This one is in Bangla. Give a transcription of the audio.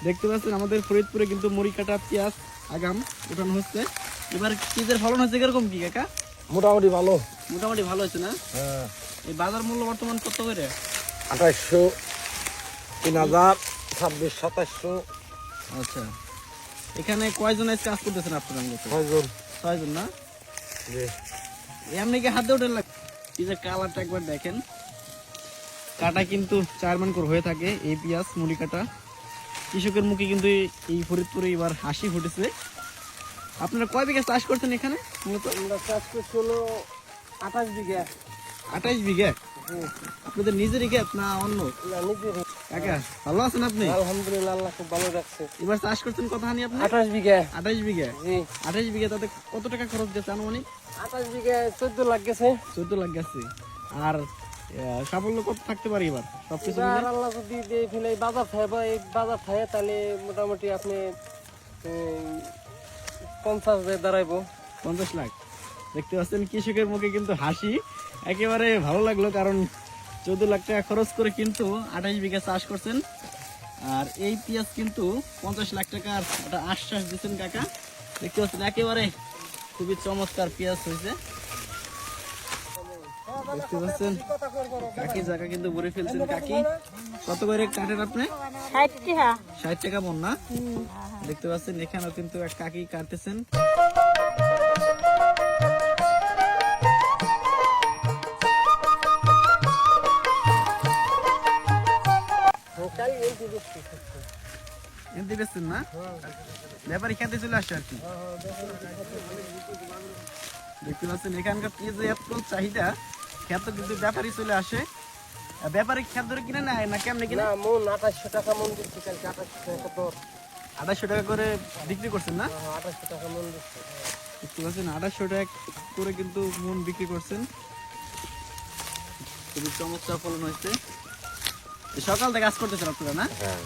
দেখতে পাচ্ছেন আমাদের ফরিদপুরে কিন্তু মুড়ি কাটা পেঁয়াজ আগাম উঠানো হচ্ছে। এবার পেঁয়াজের ফলন হচ্ছে কিরকম কি কাকা? মোটামুটি ভালো। মোটামুটি ভালো হয়েছে না? হ্যাঁ। এই বাজার মূল্য বর্তমান কত করে? 2800, 3000, 26, 2700। আচ্ছা, এখানে কয়জন আজ কাজ করতেছেন আপনারা? 6 জন। 6 জন না? জি। এমনি কি হাত দিয়ে ওঠেন লাগে? এই যে কালারটা একবার দেখেন, কাটা কিন্তু 4 মান করে হয়ে থাকে এই পেঁয়াজ মুড়ি কাটা। কৃষকের মুখে কিন্তু এই ফরিদপুরে এবার হাসি ফুটেছে। আপনারা কয় বিঘা চাষ করছেন এখানে? মূলত আমরা চাষ করছি হলো 28 বিঘা। 28 বিঘা? আপনাদের নিজেরই ক্ষেত না অন্য? না, নিজেরই। কাকা ভালো আছেন আপনি? আলহামদুলিল্লাহ, আল্লাহ খুব ভালো রাখছে। এবার চাষ করছেন কত হানি আপনি? 28 বিঘা। 28 বিঘা? জি। 28 বিঘা তাতে কত টাকা খরচ গেছে আনুমানিক? 28 বিঘা 14 লাখ গেছে। 14 লাখ গেছে। আর সাফল্য কত থাকতে পারে এবার সবকিছু এবার মিলে? আল্লাহ যদি দিয়ে ফেলে এই বাজার থাকে বা এই বাজার থাকে তাহলে মোটামুটি আপনি 50 দাঁড়াইবো। 50 লাখ। দেখতে পাচ্ছেন কৃষকের মুখে কিন্তু হাসি, একেবারে ভালো লাগলো। কারণ 14 লাখ টাকা খরচ করে কিন্তু 28 বিঘা চাষ করছেন। আর এই পেঁয়াজ কিন্তু 50 লাখ টাকার একটা আশ্বাস দিচ্ছেন কাকা। দেখতে পাচ্ছেন একেবারে খুবই চমৎকার পেঁয়াজ হয়েছে। দেখতে পাচ্ছেন কাকি জায়গা কিন্তু ভরে ফেলছেন। কাকি কত করে কাটেন আপনি? 60 টাকা। 60 টাকা মন না? দেখতে পাচ্ছেন এখানেও কিন্তু এক কাকি কাটতেছেন। এমনি বেচছেন না? ব্যাপারী খেতে চলে আসে আর কি। দেখতে পাচ্ছেন এখানকার পেঁয়াজের এত চাহিদা, খেত কিন্তু ব্যাপারী চলে আসে। ব্যাপারী খেত ধরে কিনে নেয় না কেমনে কিনে? না, মন 2800 টাকা মন দিচ্ছি কালকে। 2800 টাকা দর। 2800 টাকা করে বিক্রি করছেন না? 2800 টাকা মন দিচ্ছি। দেখতে পাচ্ছেন 2800 টাকা করে কিন্তু মন বিক্রি করছেন। খুবই চমৎকার ফলন হয়েছে। সকাল থেকে কাজ করতেছেন আপনারা না? হ্যাঁ।